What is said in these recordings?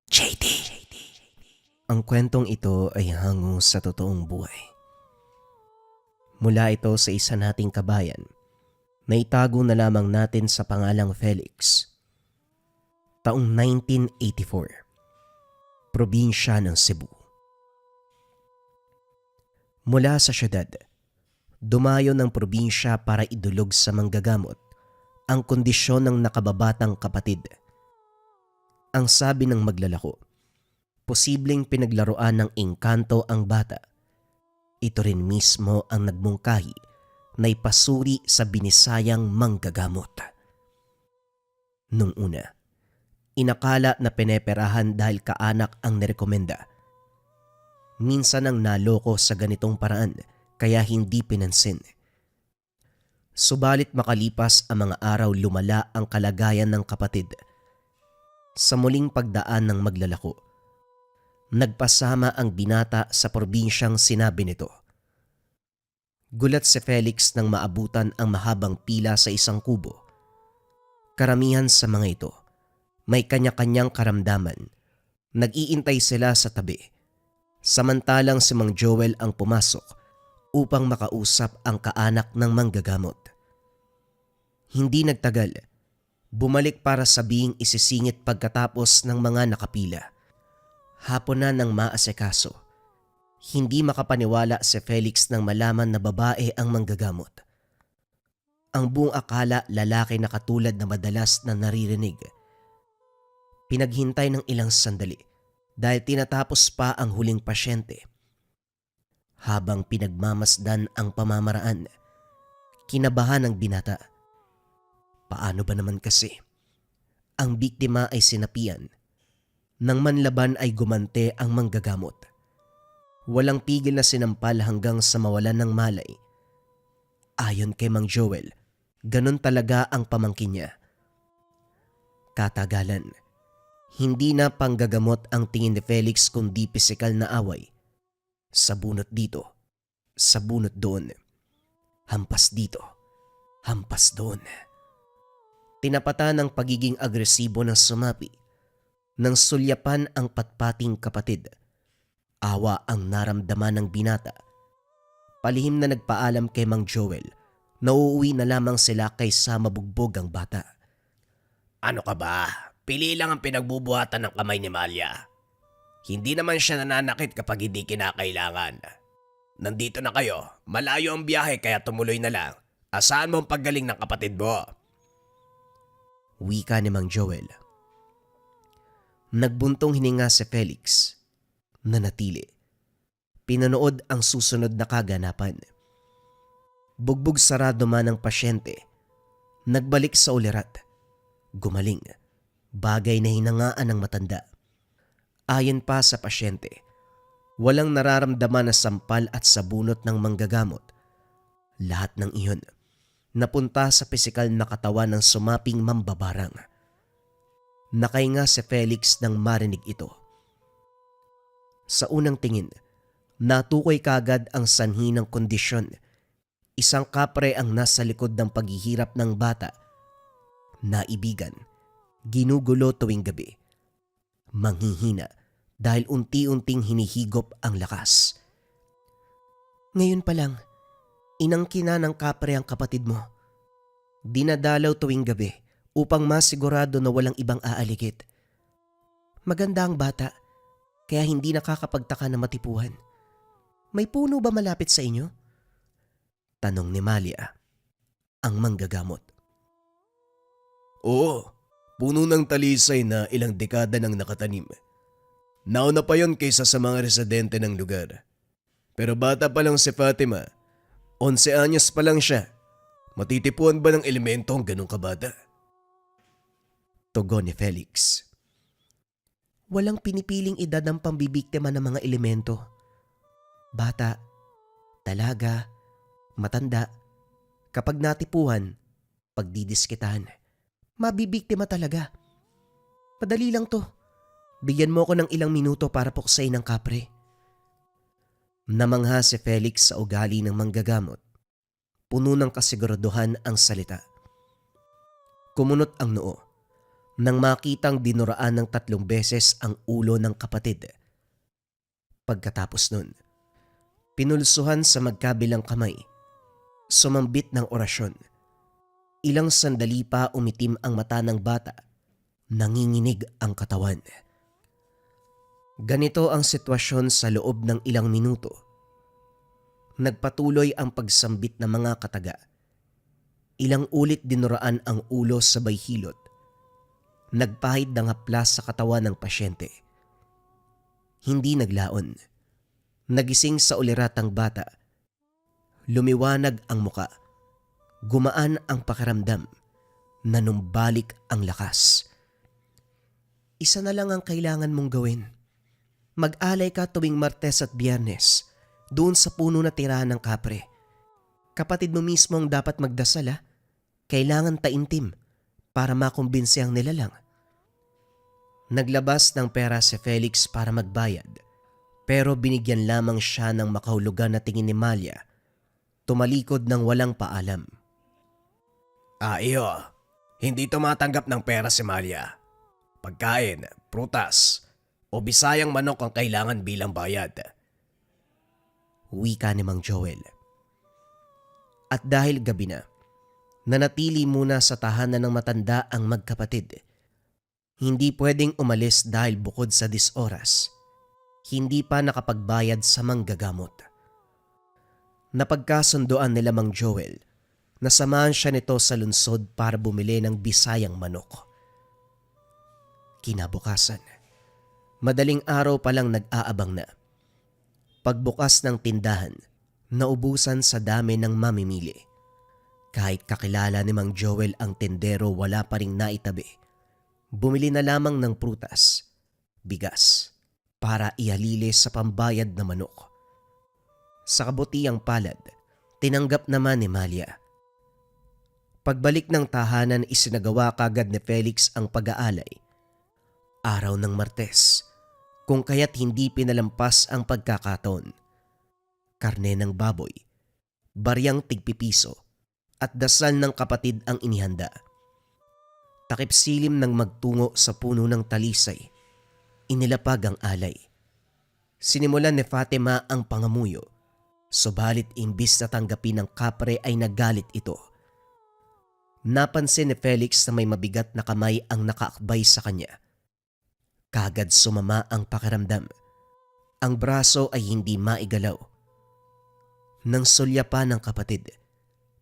JD. Ang kwentong ito ay hango sa totoong buhay. Mula ito sa isa nating kabayan na itago na lamang natin sa pangalang Felix. Taong 1984, probinsya ng Cebu. Mula sa syudad, dumayo ng probinsya para idulog sa manggagamot ang kondisyon ng nakababatang kapatid. Ang sabi ng maglalako, posibleng pinaglaruan ng engkanto ang bata. Ito rin mismo ang nagmungkahi na ipasuri sa binisayang manggagamot. Nung una, inakala na pineperahan dahil kaanak ang nirekomenda. Minsan ang naloko sa ganitong paraan kaya hindi pinansin. Subalit makalipas ang mga araw lumala ang kalagayan ng kapatid. Sa muling pagdaan ng maglalako, nagpasama ang binata sa probinsyang sinabi nito. Gulat si Felix nang maabutan ang mahabang pila sa isang kubo. Karamihan sa mga ito, may kanya-kanyang karamdaman. Nag-iintay sila sa tabi. Samantalang si Mang Joel ang pumasok upang makausap ang kaanak ng manggagamot. Hindi nagtagal, bumalik para sabihing isisingit pagkatapos ng mga nakapila. Hapon na nang maasekaso. Hindi makapaniwala si Felix nang malaman na babae ang manggagamot. Ang buong akala lalaki na katulad na madalas na naririnig. Pinaghintay ng ilang sandali dahil tinatapos pa ang huling pasyente. Habang pinagmamasdan ang pamamaraan, kinabahan ng binata. Paano ba naman kasi? Ang biktima ay sinapian. Nang manlaban ay gumante ang manggagamot. Walang pigil na sinampal hanggang sa mawalan ng malay. Ayon kay Mang Joel, ganun talaga ang pamangkin niya. Katagalan, hindi na panggagamot ang tingin ni Felix kundi pisikal na away. Sabunot dito, sabunot doon. Hampas dito, hampas doon. Tinapatan ng pagiging agresibo ng sumapi. Nang sulyapan ang patpating kapatid, awa ang naramdaman ng binata. Palihim na nagpaalam kay Mang Joel na uuwi na lamang sila kaysa mabugbog ang bata. Ano ka ba? Pili lang ang pinagbubuhatan ng kamay ni Malia. Hindi naman siya nananakit kapag hindi kinakailangan. Nandito na kayo, malayo ang biyahe kaya tumuloy na lang. Asahan mo ang paggaling ng kapatid mo. Wika ni Mang Joel. Nagbuntong hininga si Felix. Nanatili. Pinanood ang susunod na kaganapan. Bugbog sarado man ang pasyente. Nagbalik sa ulirat. Gumaling. Bagay na hinangaan ng matanda. Ayon pa sa pasyente, walang nararamdaman na sampal at sabunot ng manggagamot. Lahat ng iyon napunta sa pisikal na katawan ng sumaping mambabarang. Nakahinga si Felix nang marinig ito. Sa unang tingin, natukoy kagad ang sanhi ng kondisyon. Isang kapre ang nasa likod ng paghihirap ng bata. Naibigan, ginugulo tuwing gabi. Manghihina dahil unti-unting hinihigop ang lakas. Ngayon pa lang, inangkina ng kapre ang kapatid mo. Dinadalaw tuwing gabi upang masigurado na walang ibang aaligid. Maganda ang bata, kaya hindi nakakapagtaka na matipuhan. May puno ba malapit sa inyo? Tanong ni Malia, ang manggagamot. Oo, puno ng talisay na ilang dekada nang nakatanim. Nauna pa yon kaysa sa mga residente ng lugar. Pero bata pa lang si Fatima, 11 anyos pa lang siya. Matitipuan ba ng elemento ang ganong kabata? Tugon ni Felix. Walang pinipiling edad ng pambibiktima ng mga elemento. Bata, dalaga, matanda, kapag natipuhan, pagdidiskitahan, mabibiktima talaga. Padali lang to. Bigyan mo ko ng ilang minuto para puksain ng kapre. Namangha si Felix sa ugali ng manggagamot. Puno ng kasiguraduhan ang salita. Kumunot ang noo. nang makitang dinuraan ng 3 beses ang ulo ng kapatid. Pagkatapos nun, pinulsuhan sa magkabilang kamay, sumambit ng orasyon. Ilang sandali pa umitim ang mata ng bata, nanginginig ang katawan. Ganito ang sitwasyon sa loob ng ilang minuto. Nagpatuloy ang pagsambit ng mga kataga. Ilang ulit dinuraan ang ulo sabay hilot. Nagpahid ng haplas sa katawan ng pasyente. Hindi naglaon. Nagising sa uliratang bata. Lumiwanag ang muka. Gumaan ang pakiramdam. Nanumbalik ang lakas. Isa na lang ang kailangan mong gawin. Mag-alay ka tuwing Martes at Biyernes doon sa puno na tirahan ng kapre. Kapatid mo mismo ang dapat magdasal ha. Kailangan taimtim para makumbinsi ang nilalang. Naglabas ng pera si Felix para magbayad, pero binigyan lamang siya ng makahulugan na tingin ni Malia. Tumalikod ng walang paalam. Iyo, hindi tumatanggap ng pera si Malia. Pagkain, prutas, o bisayang manok ang kailangan bilang bayad. Wika ni Mang Joel. At dahil gabi na, nanatili muna sa tahanan ng matanda ang magkapatid. Hindi pwedeng umalis dahil bukod sa 10 oras, hindi pa nakapagbayad sa manggagamot. Napagkasundoan nila Mang Joel na samahan siya nito sa lungsod para bumili ng bisayang manok. Kinabukasan, madaling araw pa lang nag-aabang na. Pagbukas ng tindahan, naubusan sa dami ng mamimili. Kahit kakilala ni Mang Joel ang tendero, wala pa ring naitabi. Bumili na lamang ng prutas, bigas, para ihalili sa pambayad na manok. Sa kabutiang palad, tinanggap naman ni Malia. Pagbalik ng tahanan, isinagawa kagad ni Felix ang pag-aalay. Araw ng Martes, kung kaya't hindi pinalampas ang pagkakataon. Karne ng baboy, baryang tigpipiso, at dasal ng kapatid ang inihanda. Takip silim ng magtungo sa puno ng talisay, inilapag ang alay. Sinimulan ni Fatima ang pangamuyo, subalit imbis na tanggapin ng kapre ay nagalit ito. Napansin ni Felix na may mabigat na kamay ang nakaakbay sa kanya. Kagad sumama ang pakiramdam. Ang braso ay hindi maigalaw. Nang sulyapan ng kapatid,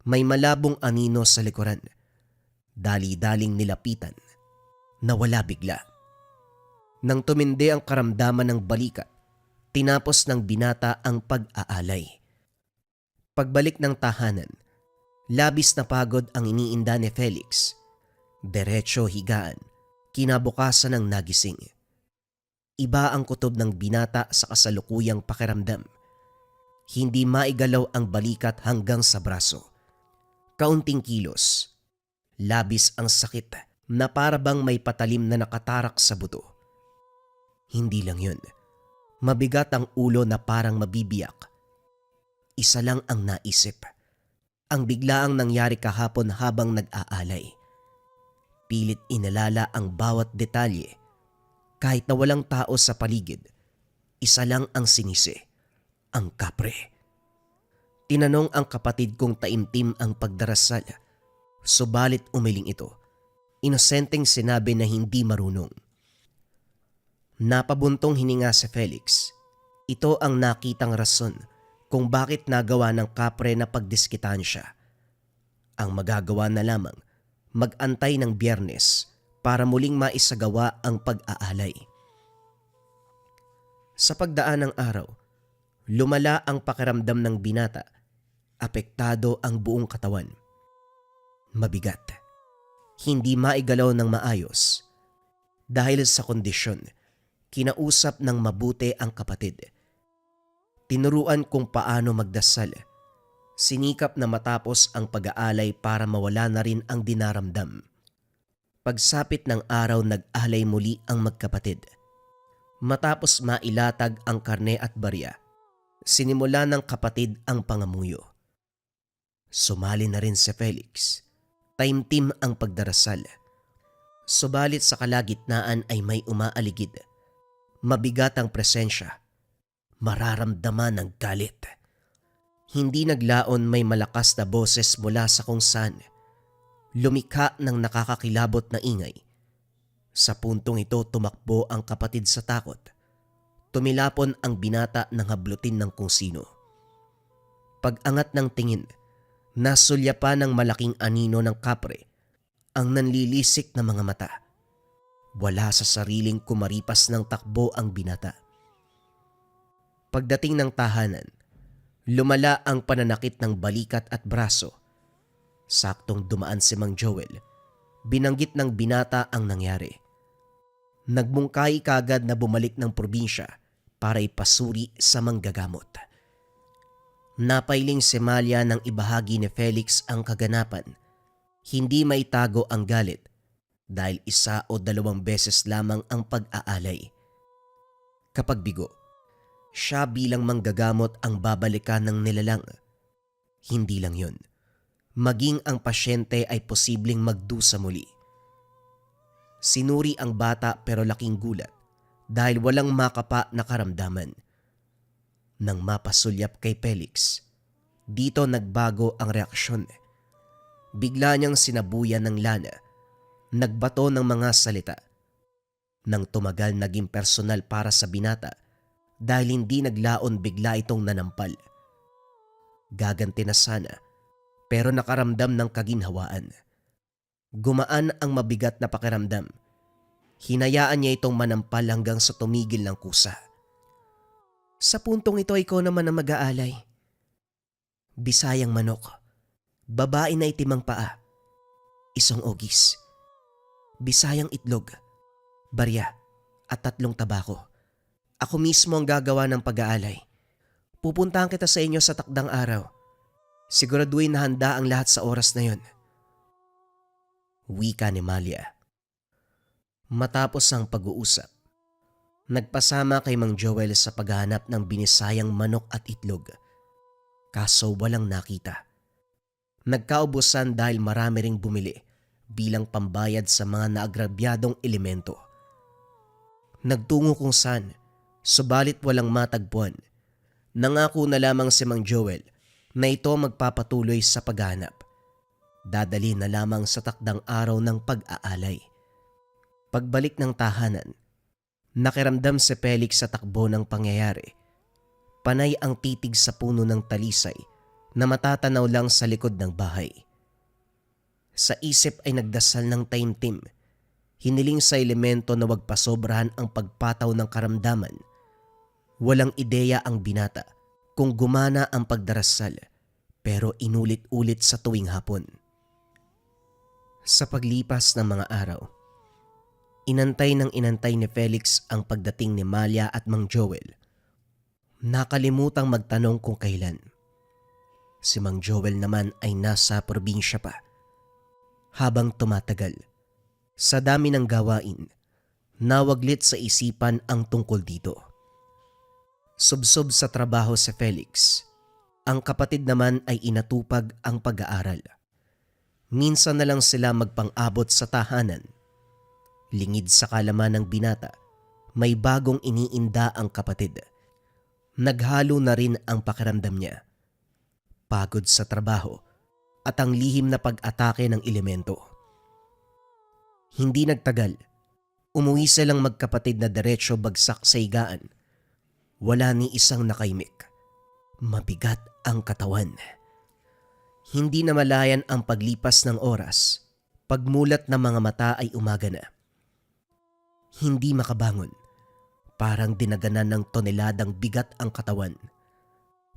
may malabong anino sa likuran. Dali-daling nilapitan. Nawala bigla. Nang tumindi ang karamdaman ng balikat, tinapos ng binata ang pag-aalay. Pagbalik ng tahanan, labis na pagod ang iniinda ni Felix. Diretso higaan, kinabukasan ng nagising. Iba ang kutob ng binata sa kasalukuyang pakiramdam. Hindi maigalaw ang balikat hanggang sa braso. Kaunting kilos. Labis ang sakit na para bang may patalim na nakatarak sa buto. Hindi lang yun. Mabigat ang ulo na parang mabibiyak. Isa lang ang naisip. Ang biglaang nangyari kahapon habang nag-aalay. Pilit inalala ang bawat detalye. Kahit na walang tao sa paligid, isa lang ang sinisi, ang kapre. Tinanong ang kapatid kung taimtim ang pagdarasal, subalit umiling ito. Inosenteng sinabi na hindi marunong. Napabuntong hininga si Felix. Ito ang nakitang rason kung bakit nagawa ng kapre na pagdiskitan siya. Ang magagawa na lamang, mag-antay ng Biyernes para muling maisagawa ang pag-aalay. Sa pagdaan ng araw, lumala ang pakiramdam ng binata. Apektado ang buong katawan. Mabigat. Hindi maigalaw ng maayos. Dahil sa kondisyon, kinausap ng mabuti ang kapatid. Tinuruan kung paano magdasal. Sinikap na matapos ang pag-aalay para mawala na rin ang dinaramdam. Pagsapit ng araw, nag-alay muli ang magkapatid. Matapos mailatag ang karne at barya, sinimula ng kapatid ang pangamuyo. Sumali na rin si Felix. Taimtim ang pagdarasal. Subalit sa kalagitnaan ay may umaaligid. Mabigat ang presensya. Mararamdaman ng galit. Hindi naglaon may malakas na boses mula sa kung saan. Lumikha ng nakakakilabot na ingay. Sa puntong ito tumakbo ang kapatid sa takot. Tumilapon ang binata ng hablutin ng kung sino. Pag-angat ng tingin, nasulyapan ng malaking anino ng kapre ang nanlilisik na mga mata. Wala sa sariling kumaripas ng takbo ang binata. Pagdating ng tahanan, lumala ang pananakit ng balikat at braso. Saktong dumaan si Mang Joel, binanggit ng binata ang nangyari. Nagmungkahi kagad na bumalik ng probinsya para ipasuri sa manggagamot. Napailing si Malia nang ibahagi ni Felix ang kaganapan. Hindi maitago ang galit dahil 1 o 2 beses lamang ang pag-aalay. Kapag bigo, siya bilang manggagamot ang babalikan ng nilalang. Hindi lang yun. Maging ang pasyente ay posibleng magdusa muli. Sinuri ang bata pero laking gulat dahil walang makapa na karamdaman. Nang mapasulyap kay Felix, dito nagbago ang reaksyon. Bigla niyang sinabuyan ng lana, nagbato ng mga salita. Nang tumagal naging personal para sa binata dahil hindi naglaon bigla itong nanampal. Gaganti na sana pero nakaramdam ng kaginhawaan. Gumaan ang mabigat na pakiramdam. Hinayaan niya itong manampal hanggang sa tumigil ng kusa. Sa puntong ito ikaw naman ang mag-aalay. Bisayang manok, babae na itimang paa, isang ogis, bisayang itlog, barya at 3 tabako. Ako mismo ang gagawa ng pag-aalay. Pupuntahan kita sa inyo sa takdang araw. Siguraduhin na handa ang lahat sa oras na yon. Wika ni Malia. Matapos ang pag-uusap, nagpasama kay Mang Joel sa paghahanap ng binisayang manok at itlog. Kaso walang nakita. Nagkaubusan dahil marami ring bumili bilang pambayad sa mga naagrabyadong elemento. Nagtungo kung saan, subalit walang matagpuan. Nangako na lamang si Mang Joel na ito magpapatuloy sa paghahanap. Dadali na lamang sa takdang araw ng pag-aalay. Pagbalik ng tahanan, nakiramdam si Felix sa takbo ng pangyayari. Panay ang titig sa puno ng talisay na matatanaw lang sa likod ng bahay. Sa isip ay nagdasal ng taimtim. Hiniling sa elemento na wag pasobrahan ang pagpataw ng karamdaman. Walang ideya ang binata kung gumana ang pagdarasal pero inulit-ulit sa tuwing hapon. Sa paglipas ng mga araw, inantay ni Felix ang pagdating ni Malia at Mang Joel. Nakalimutang magtanong kung kailan. Si Mang Joel naman ay nasa probinsya pa. Habang tumatagal, sa dami ng gawain, nawaglit sa isipan ang tungkol dito. Subsob sa trabaho si Felix. Ang kapatid naman ay inatupag ang pag-aaral. Minsan na lang sila magpang-abot sa tahanan. Lingid sa kalaman ng binata, may bagong iniinda ang kapatid. Naghalo na rin ang pakiramdam niya. Pagod sa trabaho at ang lihim na pag-atake ng elemento. Hindi nagtagal, umuwi silang magkapatid na diretso bagsak sa higaan. Wala ni isang nakaimik. Mabigat ang katawan. Hindi na malayan ang paglipas ng oras. Pagmulat ng mga mata ay umaga na. Hindi makabangon. Parang dinaganan ng toneladang bigat ang katawan.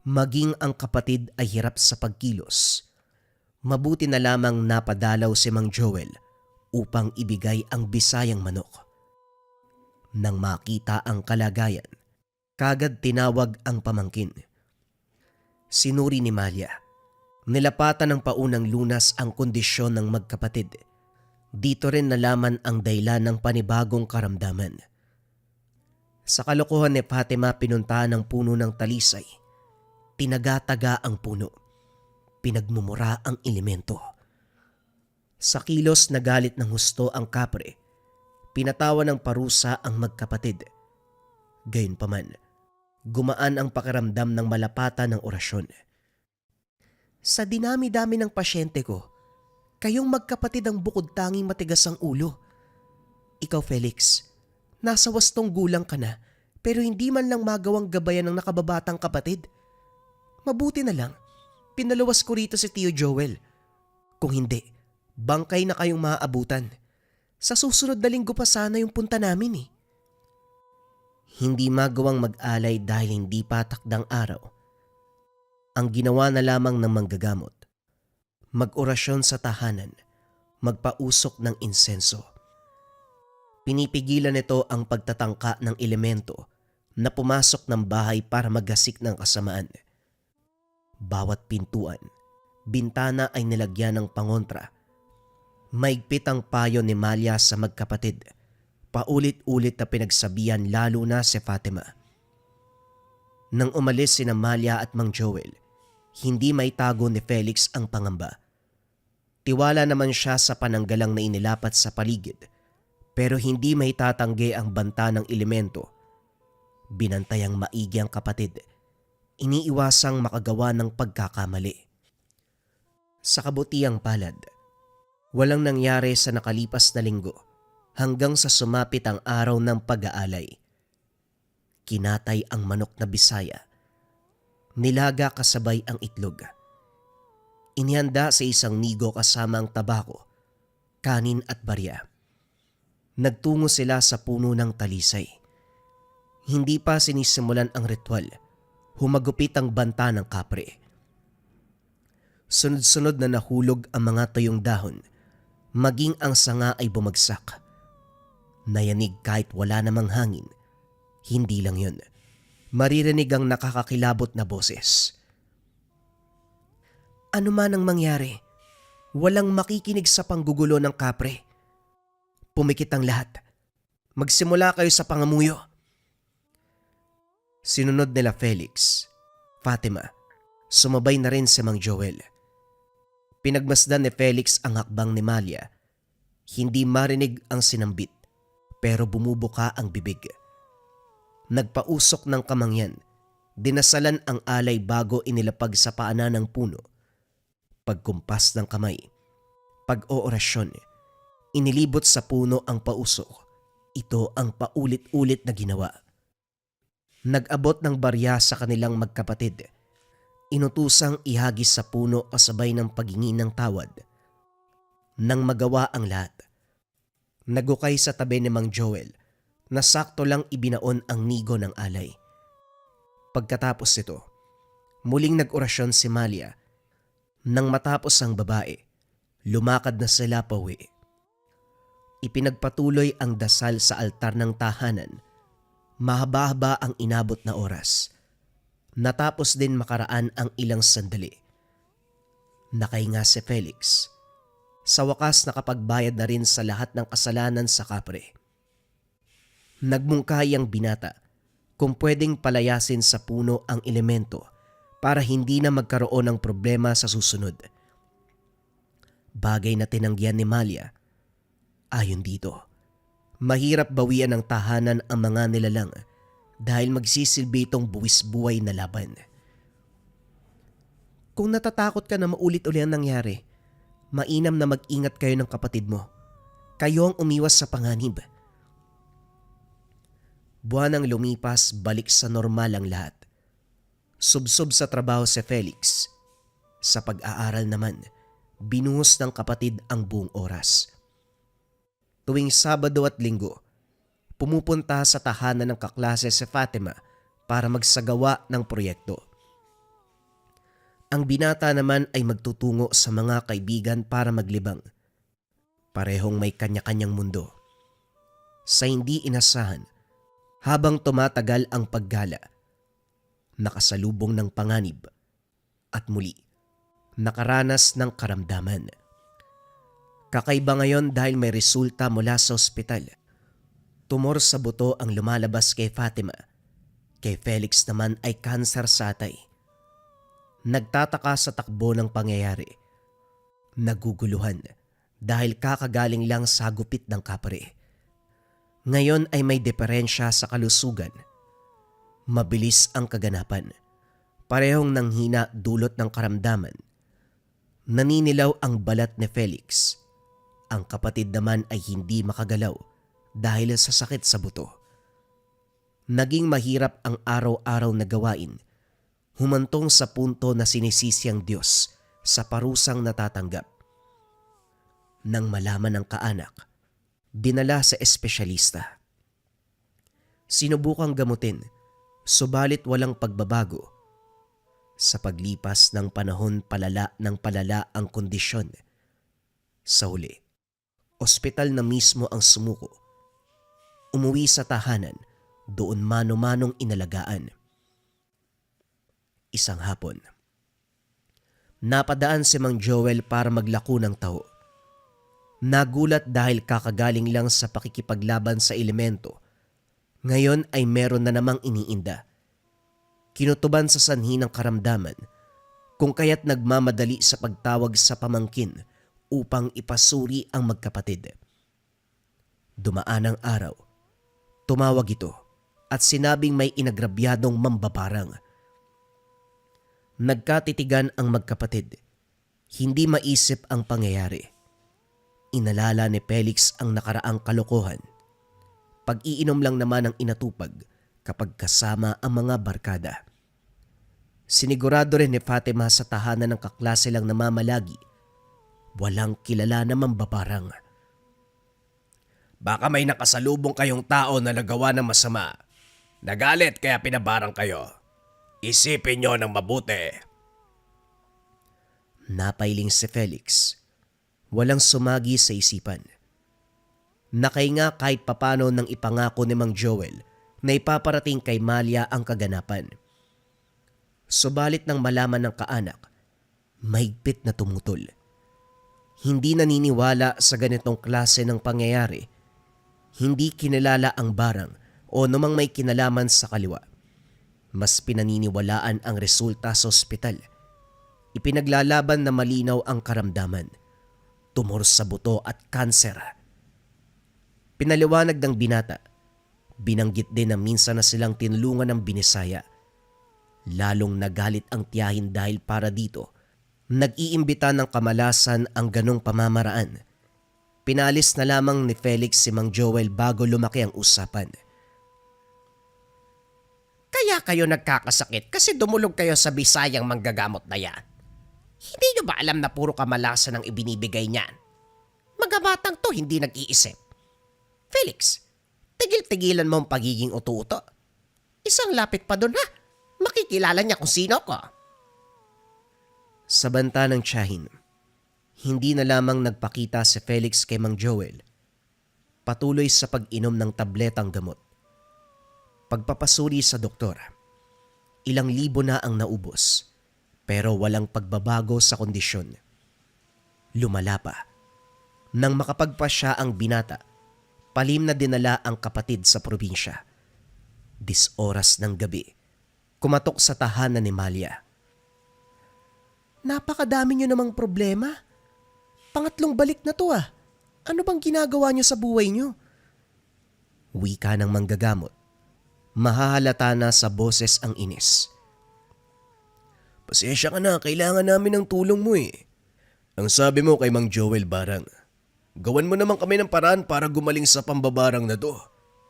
Maging ang kapatid ay hirap sa pagkilos. Mabuti na lamang napadalaw si Mang Joel upang ibigay ang bisayang manok. Nang makita ang kalagayan, kagad tinawag ang pamangkin. Sinuri ni Malia. Nilapatan ng paunang Lunas ang kondisyon ng magkapatid. Dito rin nalaman ang dahilan ng panibagong karamdaman. Sa kalokohan ni Fatima, pinuntahan ng puno ng talisay. Tinagataga ang puno. Pinagmumura ang elemento. Sa kilos na galit ng husto ang kapre, pinatawan ng parusa ang magkapatid. Gayunpaman, gumaan ang pakiramdam ng malapatan ng orasyon. Sa dinami-dami ng pasyente ko, kayong magkapatid ang bukod tanging matigas ang ulo. Ikaw, Felix, nasa 8 gulang ka na pero hindi man lang magawang gabayan ng nakababatang kapatid. Mabuti na lang, pinaluwas ko rito si Tio Joel. Kung hindi, bangkay na kayong maaabutan. Sa susunod na linggo pa sana yung punta namin eh. Hindi magawang mag-alay dahil hindi pa takdang araw. Ang ginawa na lamang ng manggagamot, mag-orasyon sa tahanan, magpausok ng insenso. Pinipigilan nito ang pagtatangka ng elemento na pumasok ng bahay para maggasik ng kasamaan. Bawat pintuan, bintana ay nilagyan ng pangontra. Maigpit ang payo ni Malia sa magkapatid. Paulit-ulit na pinagsabihan lalo na si Fatima. Nang umalis sina Malia at Mang Joel, hindi maitago ni Felix ang pangamba. Tiwala naman siya sa pananggalang na inilapat sa paligid, pero hindi maitatanggi ang banta ng elemento. Binantayang maigi ang kapatid, iniiwasang makagawa ng pagkakamali. Sa kabutiang palad, walang nangyari sa nakalipas na linggo hanggang sa sumapit ang araw ng pag-aalay. Kinatay ang manok na Bisaya. Nilaga kasabay ang itlog. Inihanda sa isang nigo kasama ang tabako, kanin at barya. Nagtungo sila sa puno ng talisay. Hindi pa sinisimulan ang ritual, humagupit ang banta ng kapre. Sunod-sunod na nahulog ang mga tuyong dahon, maging ang sanga ay bumagsak. Nayanig kahit wala namang hangin. Hindi lang yun, maririnig ang nakakakilabot na boses. Ano man ang mangyari, walang makikinig sa panggugulo ng kapre. Pumikit ang lahat. Magsimula kayo sa pangamuyo. Sinunod nila Felix, Fatima, sumabay na rin si Mang Joel. Pinagmasdan ni Felix ang hakbang ni Malia. Hindi marinig ang sinambit, pero bumubuka ang bibig. Nagpausok ng kamangyan, dinasalan ang alay bago inilapag sa paanan ng puno. Pagkumpas ng kamay, pag-oorasyon, inilibot sa puno ang pausok. Ito ang paulit-ulit na ginawa. Nag-abot ng barya sa kanilang magkapatid. Inutusang ihagis sa puno kasabay ng paghingi ng tawad. Nang magawa ang lahat, nagukay sa tabi ni Mang Joel na sakto lang ibinaon ang nigo ng alay. Pagkatapos ito, muling nag-orasyon si Malia. Nang matapos ang babae, lumakad na sila pauwi. Ipinagpatuloy ang dasal sa altar ng tahanan. Mahaba-haba ang inabot na oras. Natapos din makaraan ang ilang sandali. Nakahinga si Felix. Sa wakas nakapagbayad na rin sa lahat ng kasalanan sa kapre. Nagmungkahi ang binata kung pwedeng palayasin sa puno ang elemento para hindi na magkaroon ng problema sa susunod. Bagay na tinanggihan ni Malia. Ayon dito, mahirap bawian ng tahanan ang mga nilalang dahil magsisilbi itong buwis-buway na laban. Kung natatakot ka na maulit-uli ang nangyari, mainam na mag-ingat kayo ng kapatid mo. Kayo ang umiwas sa panganib. Buwanang lumipas, balik sa normal ang lahat. Subsob sa trabaho si Felix. Sa pag-aaral naman, binuhos ng kapatid ang buong oras. Tuwing Sabado at Linggo, pumupunta sa tahanan ng kaklase si Fatima para magsagawa ng proyekto. Ang binata naman ay magtutungo sa mga kaibigan para maglibang. Parehong may kanya-kanyang mundo. Sa hindi inasahan, habang tumatagal ang paggala, nakasalubong ng panganib at muli nakaranas ng karamdaman. Kakaiba ngayon dahil may resulta mula sa ospital. Tumor sa buto ang lumalabas kay Fatima. Kay Felix naman ay kanser sa atay. Nagtataka sa takbo ng pangyayari. Naguguluhan dahil kakagaling lang sa gupit ng kapre. Ngayon ay may diferensya sa kalusugan. Mabilis ang kaganapan. Parehong nanghina dulot ng karamdaman. Naninilaw ang balat ni Felix. Ang kapatid naman ay hindi makagalaw dahil sa sakit sa buto. Naging mahirap ang araw-araw na gawain. Humantong sa punto na sinisisi ang Diyos sa parusang natatanggap. Nang malaman ng kaanak, dinala sa espesyalista. Sinubukang gamutin, subalit walang pagbabago. Sa paglipas ng panahon palala ang kondisyon. Sa huli, ospital na mismo ang sumuko. Umuwi sa tahanan, doon mano-manong inalagaan. Isang hapon, napadaan si Mang Joel para maglako ng taho. Nagulat dahil kakagaling lang sa pakikipaglaban sa elemento. Ngayon ay meron na namang iniinda. Kinutuban sa sanhi ng karamdaman, kung kaya't nagmamadali sa pagtawag sa pamangkin upang ipasuri ang magkapatid. Dumaan ang araw. Tumawag ito at sinabing may inagrabyadong mambabarang. Nagkatitigan ang magkapatid. Hindi maisip ang pangyayari. Inalala ni Felix ang nakaraang kalokohan. Pag-iinom lang naman ang inatupag kapag kasama ang mga barkada. Sinigurado rin ni Fatima sa tahanan ng kaklase lang namamalagi. Walang kilala na mambabarang. Baka may nakasalubong kayong tao na nagawa ng masama. Nagalit kaya pinabarang kayo. Isipin nyo ng mabuti. Napailing si Felix. Walang sumagi sa isipan. Nakahinga kahit papano nang ipangako ni Mang Joel na ipaparating kay Malia ang kaganapan. Subalit nang malaman ng kaanak, mahigpit na tumutol. Hindi naniniwala sa ganitong klase ng pangyayari. Hindi kinilala ang barang o namang may kinalaman sa kaliwa. Mas pinaniniwalaan ang resulta sa ospital. Ipinaglalaban na malinaw ang karamdaman. Tumor sa buto at kanser. Pinaliwanag ng binata. Binanggit din na minsan na silang tinulungan ng binisaya. Lalong nagalit ang tiyahin dahil para dito, nag-iimbita ng kamalasan ang ganong pamamaraan. Pinalis na lamang ni Felix si Mang Joel bago lumaki ang usapan. Kaya kayo nagkakasakit kasi dumulog kayo sa Bisayang manggagamot na yan. Hindi nyo ba alam na puro kamalasan ang ibinibigay niyan? Mga batang to hindi nag-iisip. Felix, tigil-tigilan mo ang pagiging uto-uto. Isang lapit pa doon ha. Makikilala niya kung sino ko. Sa banta ng tiyahin, hindi na lamang nagpakita si Felix kay Mang Joel. Patuloy sa pag-inom ng tabletang gamot. Pagpapasuri sa doktor, ilang libo na ang naubos pero walang pagbabago sa kondisyon. Lumala pa. Nang makapagpasya ang binata, palim na dinala ang kapatid sa probinsya. 10 oras ng gabi. Kumatok sa tahanan ni Malia. Napakadami nyo namang problema. Pangatlong balik na to ah. Ano bang ginagawa nyo sa buhay nyo? Wika ng manggagamot. Mahahalata na sa boses ang inis. Pasensya ka na, kailangan namin ng tulong mo eh. Ang sabi mo kay Mang Joel Barang, gawan mo naman kami ng paraan para gumaling sa pambabarang na to.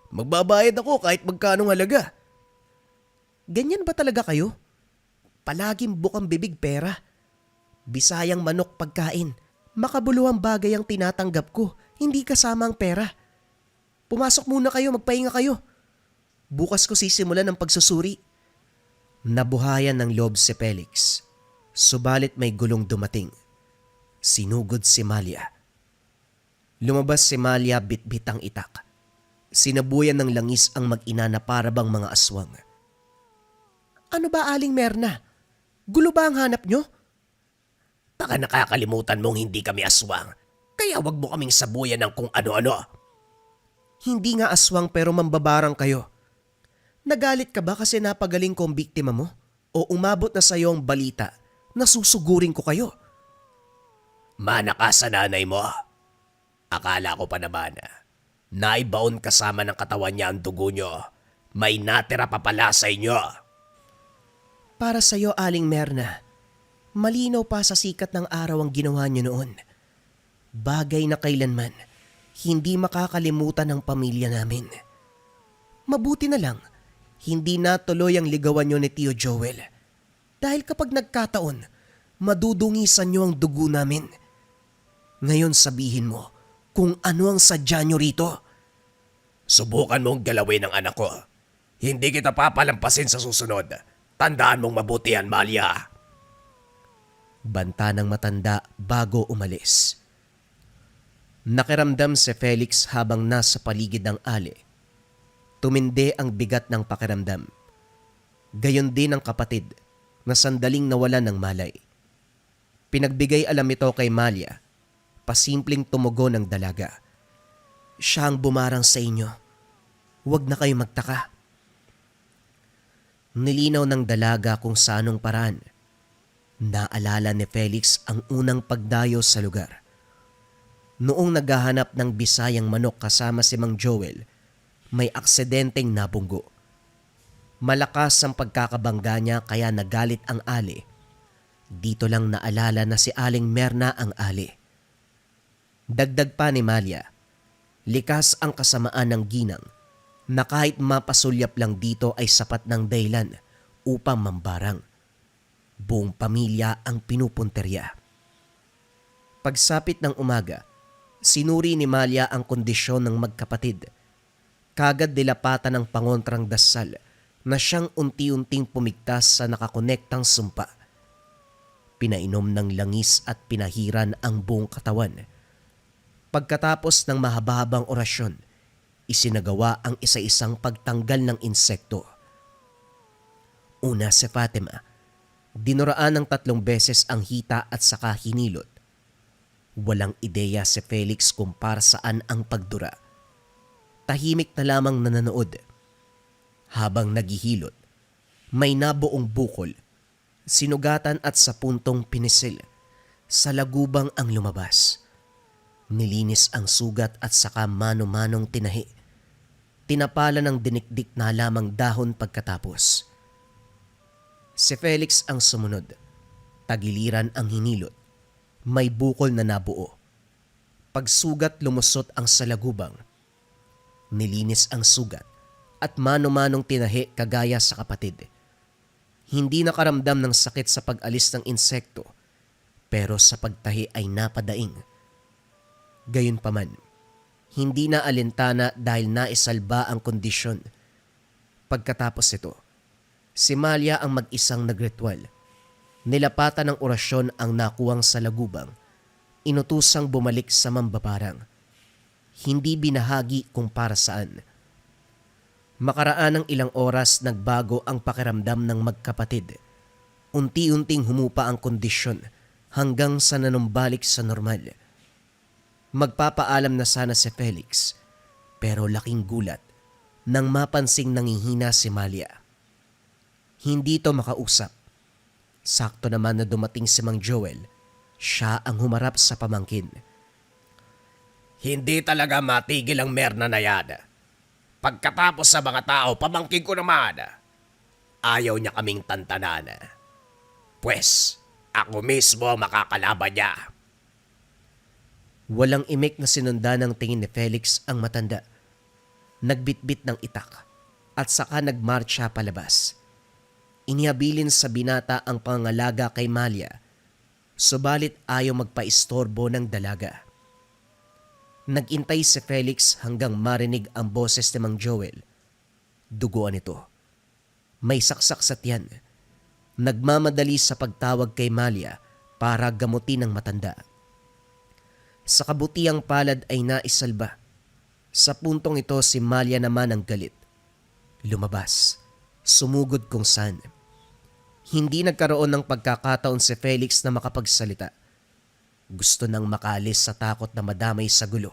Magbabayad ako kahit magkanong halaga. Ganyan ba talaga kayo? Palaging bukang bibig pera. Bisayang manok pagkain. Makabuluhang bagay ang tinatanggap ko, hindi kasama ang pera. Pumasok muna kayo, magpahinga kayo. Bukas ko sisimulan ang pagsusuri. Nabuhayan ng loob si Felix. Subalit may gulong dumating. Sinugod si Malia. Lumabas si Malia bitbit ang itak. Sinabuyan ng langis ang mag-ina na parabang mga aswang. Ano ba Aling Merna? Gulo ba ang hanap nyo? Baka nakakalimutan mong hindi kami aswang. Kaya wag mo kaming sabuyan ng kung ano-ano. Hindi nga aswang pero mambabarang kayo. Nagalit ka ba kasi napagaling ko ang biktima mo? O umabot na sa iyo ang balita na susugurin ko kayo? Mana ka sa nanay mo. Akala ko pa naman, naibaon kasama ng katawan niya ang dugo niyo. May natira pa pala sa inyo. Para sa'yo, Aling Merna, malinaw pa sa sikat ng araw ang ginawa niyo noon. Bagay na kailanman, hindi makakalimutan ng pamilya namin. Mabuti na lang, hindi natuloy ang ligawan niyo ni Tio Joel. Dahil kapag nagkataon, madudungisan niyo ang dugo namin. Ngayon sabihin mo kung ano ang sadya niyo rito. Subukan mong galawin ang anak ko. Hindi kita papalampasin sa susunod. Tandaan mong mabuti yan, Malia. Banta ng matanda bago umalis. Nakiramdam si Felix habang nasa paligid ng ali. Tumindi ang bigat ng pakiramdam. Gayon din ang kapatid na sandaling nawalan ng malay. Pinagbigay alam ito kay Malia. Pasimpleng tumugon ng dalaga. Siya ang bumarang sa inyo. Huwag na kayo magtaka. Nilinaw ng dalaga kung sa anong paraan. Naalala ni Felix ang unang pagdayo sa lugar. Noong naghahanap ng bisayang manok kasama si Mang Joel, may aksidenteng nabunggo. Malakas ang pagkakabangga niya kaya nagalit ang ali. Dito lang naalala na si Aling Merna ang ali. Dagdag pa ni Malia, likas ang kasamaan ng ginang na kahit mapasulyap lang dito ay sapat ng dahilan upang mambarang. Buong pamilya ang pinupunterya. Pagsapit ng umaga, sinuri ni Malia ang kondisyon ng magkapatid. Kagad dilapatan ng pangontrang dasal na siyang unti-unting pumigtas sa nakakonektang sumpa. Pinainom ng langis at pinahiran ang buong katawan. Pagkatapos ng mahaba-habang orasyon, isinagawa ang isa-isang pagtanggal ng insekto. Una si Fatima, dinuraan ng 3 beses ang hita at saka hinilot. Walang ideya si Felix kung para saan ang pagdura. Tahimik na lamang nananood. Habang naghihilot, may nabuong bukol, sinugatan at sa puntong pinisil. Sa lagubang ang lumabas. Nilinis ang sugat at saka mano-manong tinahi. Tinapala ng dinikdik na lamang dahon pagkatapos. Si Felix ang sumunod. Tagiliran ang hinilot. May bukol na nabuo. Pagsugat lumusot ang salagubang. Nilinis ang sugat at mano-manong tinahi kagaya sa kapatid. Hindi nakaramdam ng sakit sa pag-alis ng insekto, pero sa pagtahi ay napadaing. Gayunpaman, hindi na alintana dahil naisalba ang kondisyon. Pagkatapos ito, si Malia ang mag-isang nagritual. Nilapatan ng orasyon ang nakuwang sa lagubang. Inutusang bumalik sa mambabarang. Hindi binahagi kung para saan. Makaraan ng ilang oras nagbago ang pakiramdam ng magkapatid. Unti-unting humupa ang kondisyon hanggang sa nanumbalik sa normal. Magpapaalam na sana si Felix, pero laking gulat nang mapansing nangihina si Malia. Hindi to makausap. Sakto naman na dumating si Mang Joel, siya ang humarap sa pamangkin. Hindi talaga matigil ang Merna na yan. Pagkatapos sa mga tao, pamangkin ko naman. Ayaw niya kaming tantanan. Pwes, ako mismo ang makakalaban niya. Walang imik na sinunda ng tingin ni Felix ang matanda. Nagbitbit ng itak at saka nagmarcha palabas. Inihabilin sa binata ang pangangalaga kay Malia, subalit ayaw magpaistorbo ng dalaga. Nagintay si Felix hanggang marinig ang boses ni Mang Joel. Duguan ito. May saksak sa tiyan. Nagmamadali sa pagtawag kay Malia para gamutin ang matanda. Sa kabutiang palad ay naisalba. Sa puntong ito si Malia naman ang galit. Lumabas. Sumugod kung saan. Hindi nagkaroon ng pagkakataon si Felix na makapagsalita. Gusto nang makalis sa takot na madamay sa gulo.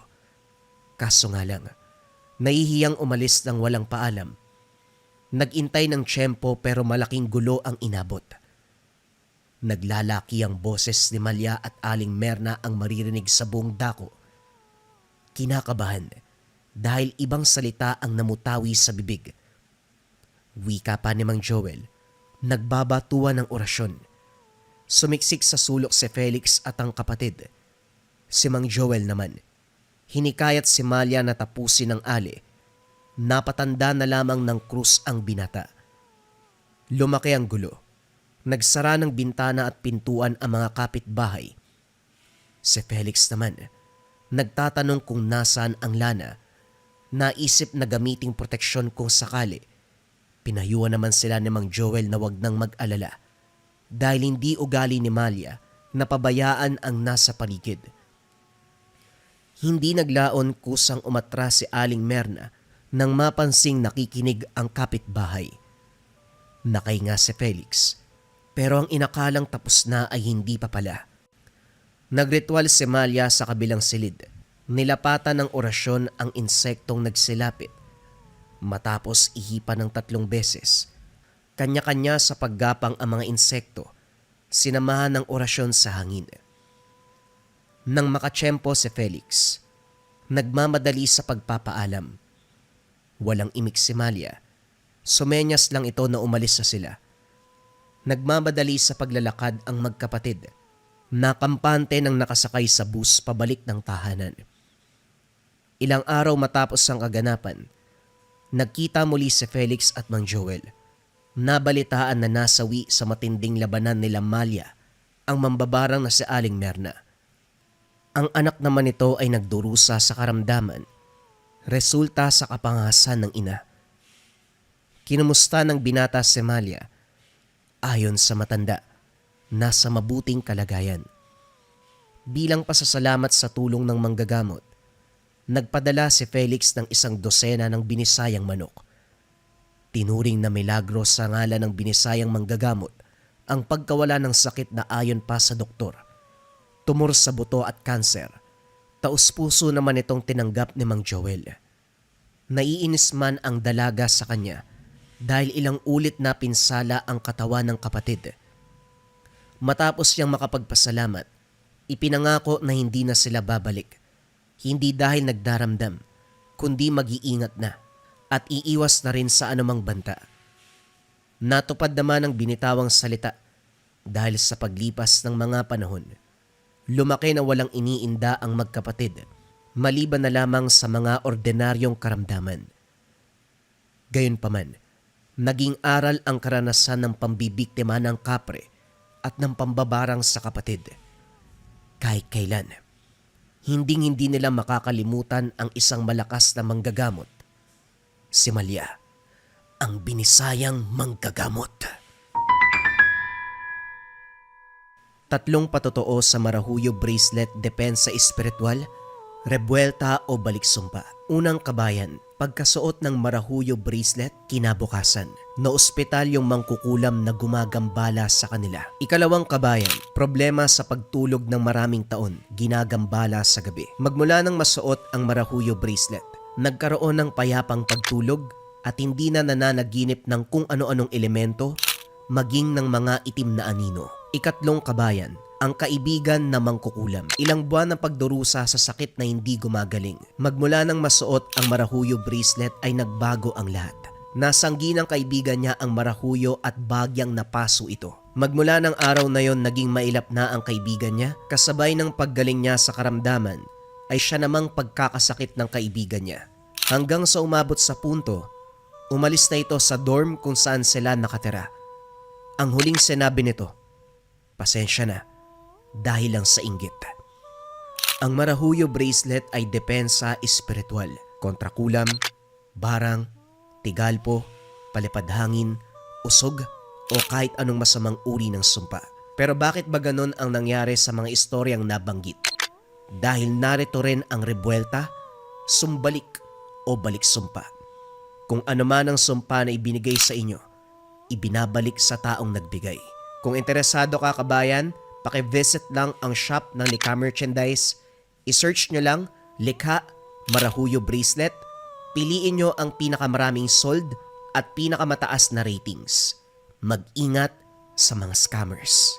Kaso nga lang, nahihiyang umalis ng walang paalam. Nagintay ng tiyempo pero malaking gulo ang inabot. Naglalaki ang boses ni Malia at Aling Merna ang maririnig sa buong dako. kinakabahan dahil ibang salita ang namutawi sa bibig. Wika pa ni Mang Joel, nagbabatuan ng orasyon. Sumiksik sa sulok si Felix at ang kapatid. Si Mang Joel naman, hinikayat si Malia na tapusin ang ali. Napatanda na lamang ng krus ang binata. Lumaki ang gulo. Nagsara ng bintana at pintuan ang mga kapitbahay. Si Felix naman, nagtatanong kung nasaan ang Lana. Naisip na gamiting proteksyon kung sakali. Pinayuhan naman sila ni Mang Joel na wag nang mag-alala dahil hindi ugali ni Malia na pabayaan ang nasa paligid. Hindi naglaon kusang umatras si Aling Merna nang mapansing nakikinig ang kapitbahay. Nakahinga si Felix, pero ang inakalang tapos na ay hindi pa pala. Nagritual si Malia sa kabilang silid. Nilapatan ng orasyon ang insektong nagsilapit. Matapos ihipan ng 3 beses, kanya-kanya sa paggapang ang mga insekto, sinamahan ng orasyon sa hangin. Nang makatsyempo si Felix, nagmamadali sa pagpapaalam. Walang imik si Malia. Sumenyas lang ito na umalis na sila. Nagmamadali sa paglalakad ang magkapatid. Nakampante nang nakasakay sa bus pabalik ng tahanan. Ilang araw matapos ang kaganapan, nagkita muli si Felix at Mang Joel. Nabalitaan na nasawi sa matinding labanan nila Malia ang mambabarang na si Aling Merna. Ang anak naman nito ay nagdurusa sa karamdaman, resulta sa kapangasan ng ina. Kinumusta ng binata si Malia. Ayon sa matanda, nasa mabuting kalagayan. Bilang pasasalamat sa tulong ng manggagamot, nagpadala si Felix ng 1 dosena ng binisayang manok. Tinuring na milagro sa ngalan ng binisayang manggagamot ang pagkawala ng sakit na ayon pa sa doktor. Tumor sa buto at kanser. Taus-puso naman itong tinanggap ni Mang Joel. Naiinis man ang dalaga sa kanya dahil ilang ulit na pinsala ang katawan ng kapatid. Matapos siyang makapagpasalamat, ipinangako na hindi na sila babalik. Hindi dahil nagdaramdam, kundi mag-iingat na at iiwas na rin sa anumang banta. Natupad naman ang binitawang salita dahil sa paglipas ng mga panahon. Lumaki na walang iniinda ang magkapatid, maliban na lamang sa mga ordinaryong karamdaman. Gayunpaman, naging aral ang karanasan ng pambibiktima ng kapre at ng pambabarang sa kapatid. Kahit kailan, hindi nila makakalimutan ang isang malakas na manggagamot. Si Malia, ang binisayang manggagamot. 3 patotoo sa Marahuyo Bracelet Depensa Espiritual, Rebuelta o Baliksumpa. Unang kabayan, pagkasuot ng Marahuyo Bracelet, kinabukasan. Naospital yung mangkukulam na gumagambala sa kanila. Ikalawang kabayan, problema sa pagtulog ng maraming taon, ginagambala sa gabi. Magmula nang masuot ang Marahuyo Bracelet, nagkaroon ng payapang pagtulog at hindi na nananaginip ng kung ano-anong elemento, maging ng mga itim na anino. Ikatlong kabayan, ang kaibigan na mangkukulam. Ilang buwan ng pagdurusa sa sakit na hindi gumagaling. Magmula nang masuot ang Marahuyo Bracelet ay nagbago ang lahat. Nasanggi ng kaibigan niya ang Marahuyo at bagyang napaso ito. Magmula ng araw na yon naging mailap na ang kaibigan niya, kasabay ng paggaling niya sa karamdaman ay siya namang pagkakasakit ng kaibigan niya. Hanggang sa umabot sa punto, umalis na ito sa dorm kung saan sila nakatira. Ang huling sinabi nito, pasensya na, dahil lang sa inggit. Ang Marahuyo Bracelet ay depensa espiritual kontra kulam, barang, tigalpo, palipadhangin, usog o kahit anong masamang uri ng sumpa. Pero bakit ba ganon ang nangyari sa mga istoryang nabanggit? Dahil narito rin ang rebuelta, sumbalik o baliksumpa. Kung ano man ang sumpa na ibinigay sa inyo, ibinabalik sa taong nagbigay. Kung interesado ka kabayan, paki-visit lang ang shop ng Likha Merchandise. I-search nyo lang, Likha Marahuyo Bracelet. Piliin nyo ang pinakamaraming sold at pinakamataas na ratings. Mag-ingat sa mga scammers.